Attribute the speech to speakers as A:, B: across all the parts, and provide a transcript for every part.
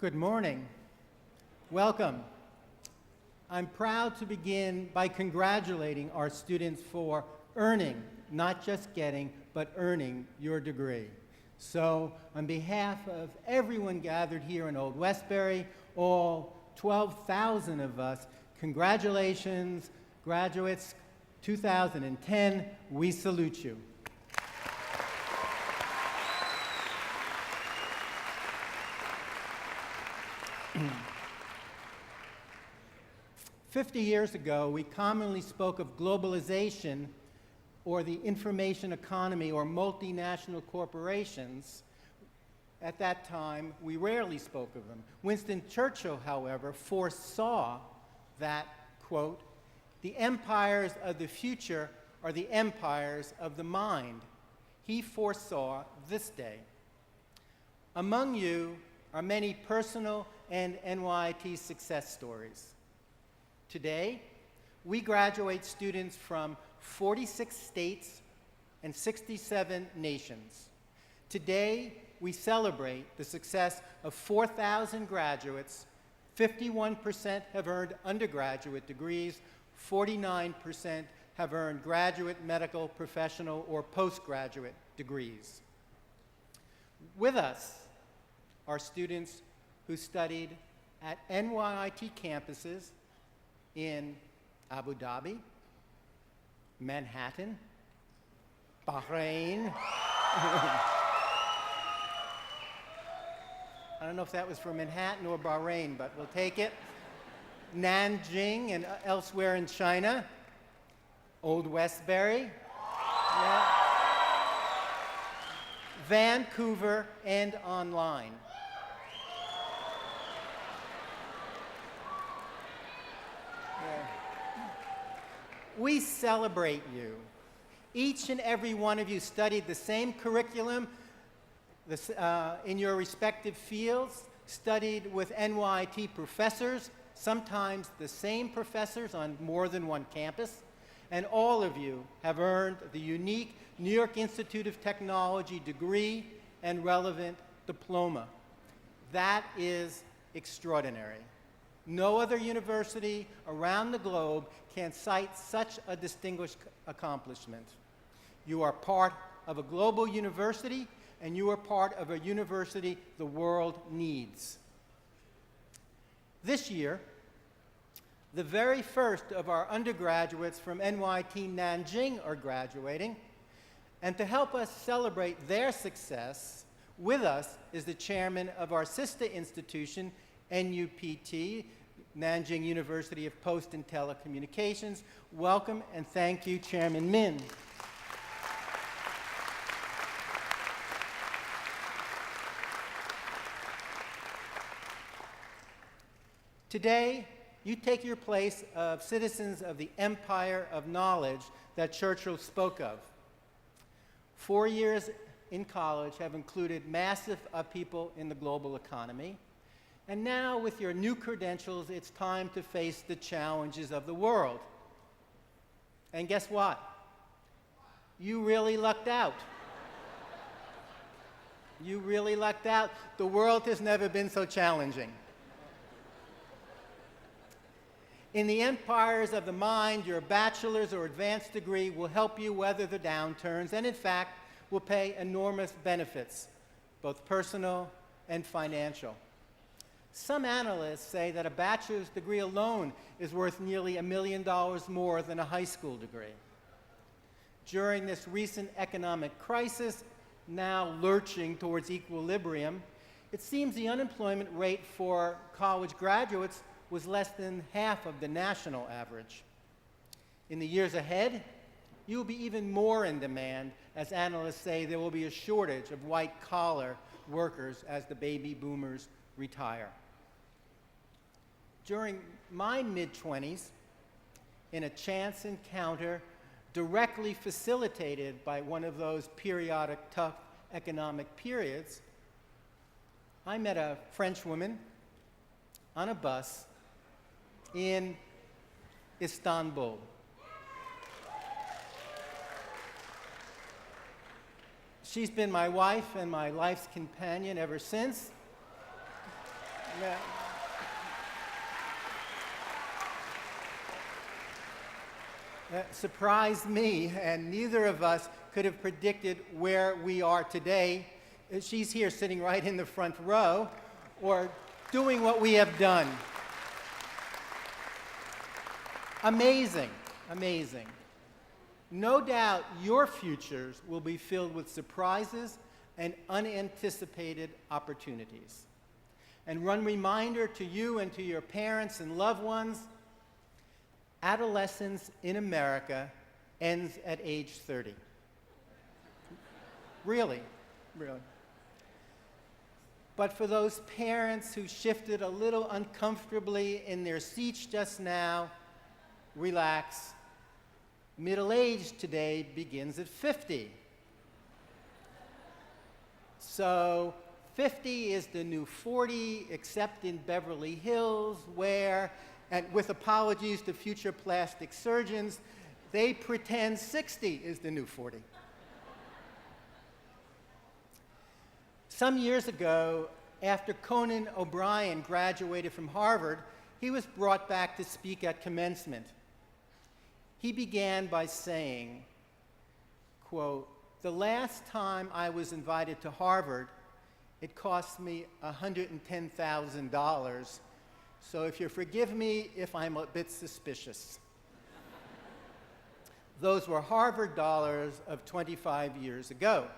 A: Good morning. Welcome. I'm proud to begin by congratulating our students for earning, not just getting, but earning your degree. So, on behalf of everyone gathered here in Old Westbury, all 12,000 of us, congratulations, graduates 2010, we salute you. 50 years ago, we commonly spoke of globalization or the information economy or multinational corporations. At that time, we rarely spoke of them. Winston Churchill, however, foresaw that, quote, "The empires of the future are the empires of the mind." He foresaw this day. Among you are many personal and NYIT success stories. Today, we graduate students from 46 states and 67 nations. Today, we celebrate the success of 4,000 graduates. 51% have earned undergraduate degrees, 49% have earned graduate, medical, professional, or postgraduate degrees. With us are students who studied at NYIT campuses in Abu Dhabi, Manhattan, Bahrain. I don't know if that was for Manhattan or Bahrain, but we'll take it. Nanjing and elsewhere in China, Old Westbury, yeah. Vancouver, and online. We celebrate you. Each and every one of you studied the same curriculum in your respective fields, studied with NYIT professors, sometimes the same professors on more than one campus, and all of you have earned the unique New York Institute of Technology degree and relevant diploma. That is extraordinary. No other university around the globe can cite such a distinguished accomplishment. You are part of a global university, and you are part of a university the world needs. This year, the very first of our undergraduates from NYIT Nanjing are graduating, and to help us celebrate their success, with us is the chairman of our sister institution, NUPT, Nanjing University of Post and Telecommunications. Welcome and thank you, Chairman Min. Today, you take your place of citizens of the empire of knowledge that Churchill spoke of. 4 years in college have included massive upheaval in the global economy. And now, with your new credentials, it's time to face the challenges of the world. And guess what? You really lucked out. You really lucked out. The world has never been so challenging. In the empires of the mind, your bachelor's or advanced degree will help you weather the downturns and, in fact, will pay enormous benefits, both personal and financial. Some analysts say that a bachelor's degree alone is worth nearly $1 million more than a high school degree. During this recent economic crisis, now lurching towards equilibrium, it seems the unemployment rate for college graduates was less than half of the national average. In the years ahead, you will be even more in demand, as analysts say there will be a shortage of white-collar workers as the baby boomers retire. During my mid-20s, in a chance encounter directly facilitated by one of those periodic tough economic periods, I met a French woman on a bus in Istanbul. She's been my wife and my life's companion ever since. Now, that surprised me, and neither of us could have predicted where we are today. She's here sitting right in the front row, or doing what we have done. Amazing, amazing. No doubt your futures will be filled with surprises and unanticipated opportunities. And one reminder to you and to your parents and loved ones, adolescence in America ends at age 30. Really, really. But for those parents who shifted a little uncomfortably in their seats just now, relax. Middle age today begins at 50. So 50 is the new 40, except in Beverly Hills, where, and with apologies to future plastic surgeons, they pretend 60 is the new 40. Some years ago, after Conan O'Brien graduated from Harvard, he was brought back to speak at commencement. He began by saying, quote, "The last time I was invited to Harvard, it cost me $110,000, so if you forgive me if I'm a bit suspicious." Those were Harvard dollars of 25 years ago.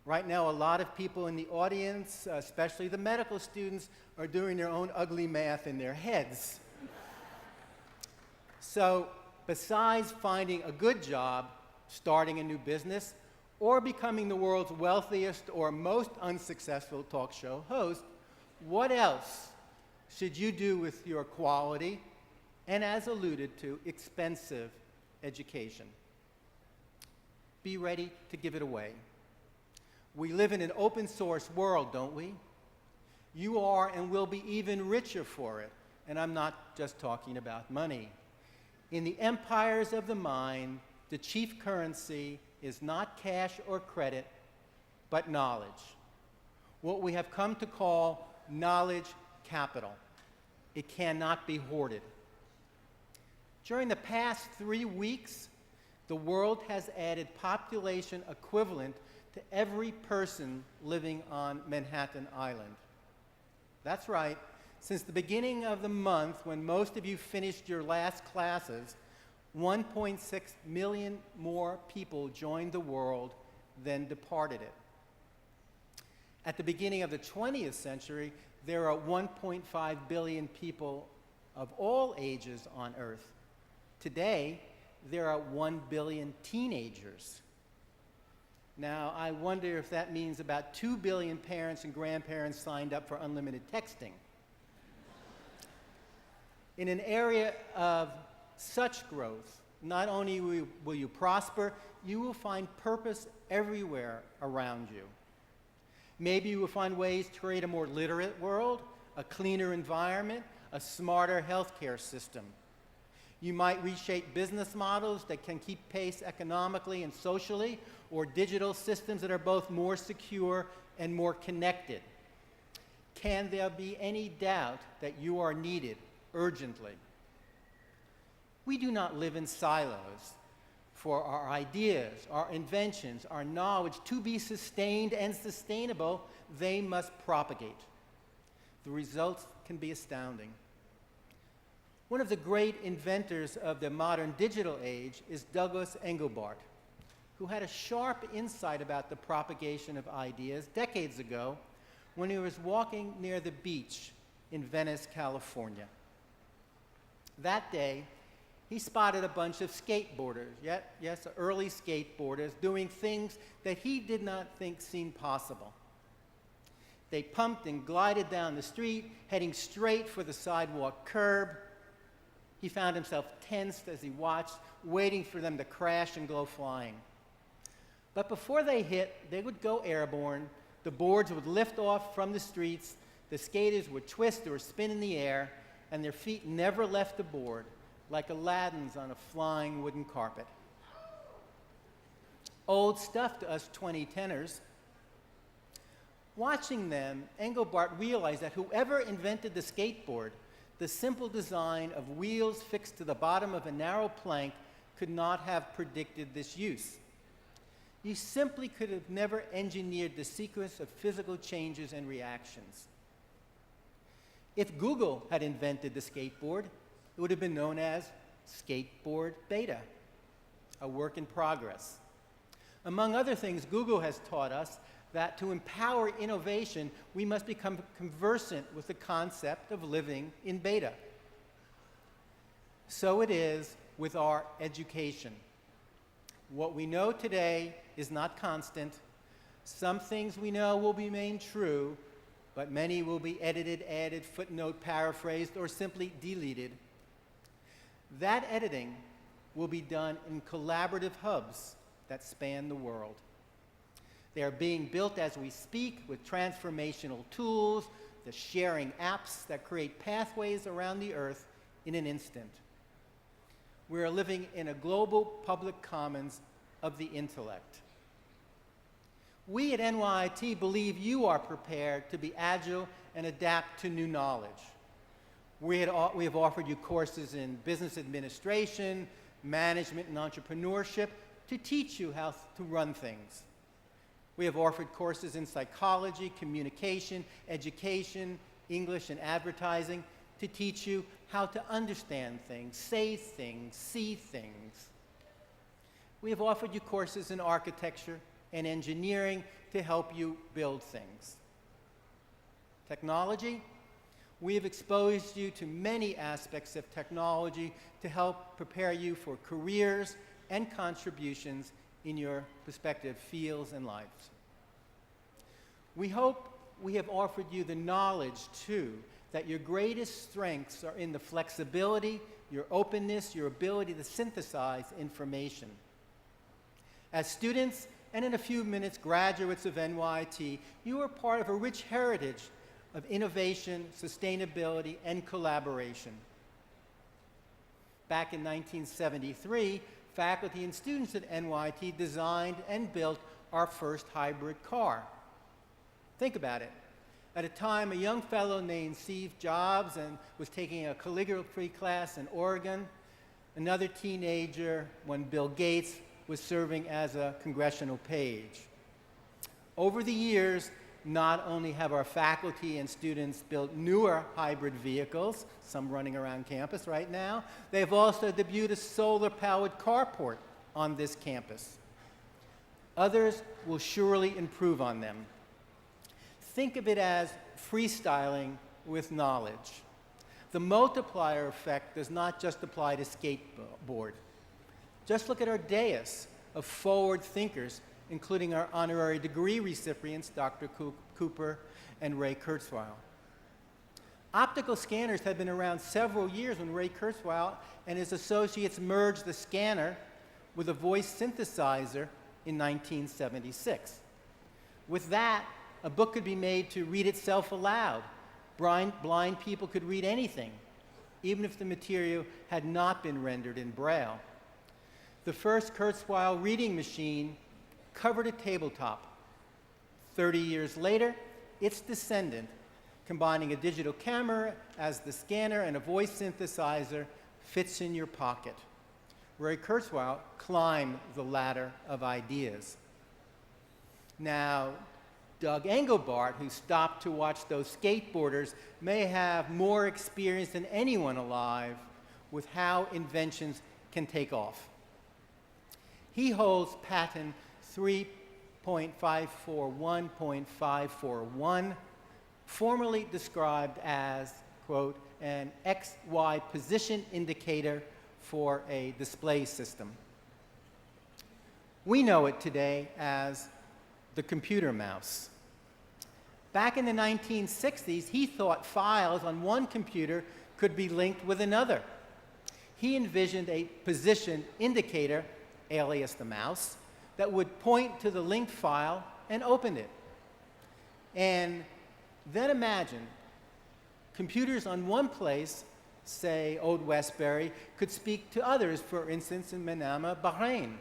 A: Right now, a lot of people in the audience, especially the medical students, are doing their own ugly math in their heads. So, besides finding a good job, starting a new business, or becoming the world's wealthiest or most unsuccessful talk show host, what else should you do with your quality and, as alluded to, expensive education? Be ready to give it away. We live in an open source world, don't we? You are and will be even richer for it, and I'm not just talking about money. In the empires of the mind, the chief currency is not cash or credit, but knowledge. What we have come to call knowledge capital. It cannot be hoarded. During the past 3 weeks, the world has added population equivalent to every person living on Manhattan Island. That's right. Since the beginning of the month, when most of you finished your last classes, 1.6 million more people joined the world than departed it. At the beginning of the 20th century, there are 1.5 billion people of all ages on Earth. Today, there are 1 billion teenagers. Now, I wonder if that means about 2 billion parents and grandparents signed up for unlimited texting. In an area of such growth, not only will you prosper, you will find purpose everywhere around you. Maybe you will find ways to create a more literate world, a cleaner environment, a smarter healthcare system. You might reshape business models that can keep pace economically and socially, or digital systems that are both more secure and more connected. Can there be any doubt that you are needed urgently? We do not live in silos. For our ideas, our inventions, our knowledge to be sustained and sustainable, they must propagate. The results can be astounding. One of the great inventors of the modern digital age is Douglas Engelbart, who had a sharp insight about the propagation of ideas decades ago when he was walking near the beach in Venice, California. That day, he spotted a bunch of skateboarders, yes, early skateboarders, doing things that he did not think seemed possible. They pumped and glided down the street, heading straight for the sidewalk curb. He found himself tensed as he watched, waiting for them to crash and go flying. But before they hit, they would go airborne, the boards would lift off from the streets, the skaters would twist or spin in the air, and their feet never left the board, like Aladdin's on a flying wooden carpet. Old stuff to us 2010ers. Watching them, Engelbart realized that whoever invented the skateboard, the simple design of wheels fixed to the bottom of a narrow plank, could not have predicted this use. You simply could have never engineered the sequence of physical changes and reactions. If Google had invented the skateboard, it would have been known as skateboard beta, a work in progress. Among other things, Google has taught us that to empower innovation, we must become conversant with the concept of living in beta. So it is with our education. What we know today is not constant. Some things we know will remain true, but many will be edited, added, footnote, paraphrased, or simply deleted. That editing will be done in collaborative hubs that span the world. They are being built as we speak with transformational tools, the sharing apps that create pathways around the earth in an instant. We are living in a global public commons of the intellect. We at NYIT believe you are prepared to be agile and adapt to new knowledge. We have offered you courses in business administration, management, and entrepreneurship to teach you how to run things. We have offered courses in psychology, communication, education, English, and advertising to teach you how to understand things, say things, see things. We have offered you courses in architecture and engineering to help you build things. Technology, we have exposed you to many aspects of technology to help prepare you for careers and contributions in your respective fields and lives. We hope we have offered you the knowledge, too, that your greatest strengths are in the flexibility, your openness, your ability to synthesize information. As students, and in a few minutes, graduates of NYIT, you are part of a rich heritage of innovation, sustainability, and collaboration. Back in 1973, faculty and students at NYIT designed and built our first hybrid car. Think about it. At a time, a young fellow named Steve Jobs was taking a calligraphy class in Oregon. Another teenager, when Bill Gates was serving as a congressional page. Over the years, not only have our faculty and students built newer hybrid vehicles, some running around campus right now, they've also debuted a solar-powered carport on this campus. Others will surely improve on them. Think of it as freestyling with knowledge. The multiplier effect does not just apply to skateboard. Just look at our dais of forward thinkers, including our honorary degree recipients, Dr. Cooper and Ray Kurzweil. Optical scanners had been around several years when Ray Kurzweil and his associates merged the scanner with a voice synthesizer in 1976. With that, a book could be made to read itself aloud. Blind people could read anything, even if the material had not been rendered in Braille. The first Kurzweil reading machine covered a tabletop. 30 years later, its descendant, combining a digital camera as the scanner and a voice synthesizer, fits in your pocket. Ray Kurzweil climbed the ladder of ideas. Now, Doug Engelbart, who stopped to watch those skateboarders, may have more experience than anyone alive with how inventions can take off. He holds patent 3.541.541, formerly described as, quote, an XY position indicator for a display system. We know it today as the computer mouse. Back in the 1960s, he thought files on one computer could be linked with another. He envisioned a position indicator, alias the mouse, that would point to the linked file and open it. And then imagine computers on one place, say Old Westbury, could speak to others, for instance, in Manama, Bahrain.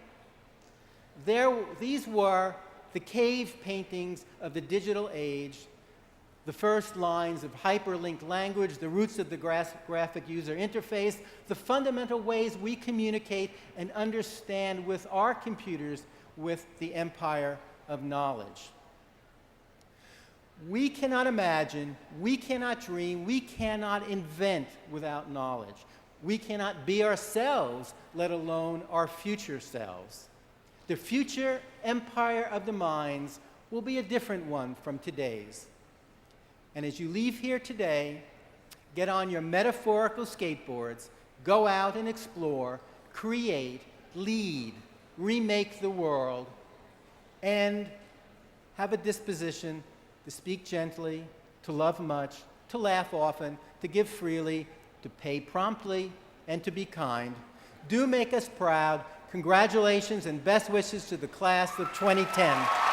A: These were the cave paintings of the digital age, the first lines of hyperlinked language, the roots of the graphic user interface, the fundamental ways we communicate and understand with our computers with the empire of knowledge. We cannot imagine, we cannot dream, we cannot invent without knowledge. We cannot be ourselves, let alone our future selves. The future empire of the minds will be a different one from today's. And as you leave here today, get on your metaphorical skateboards, go out and explore, create, lead, remake the world, and have a disposition to speak gently, to love much, to laugh often, to give freely, to pay promptly, and to be kind. Do make us proud. Congratulations and best wishes to the class of 2010.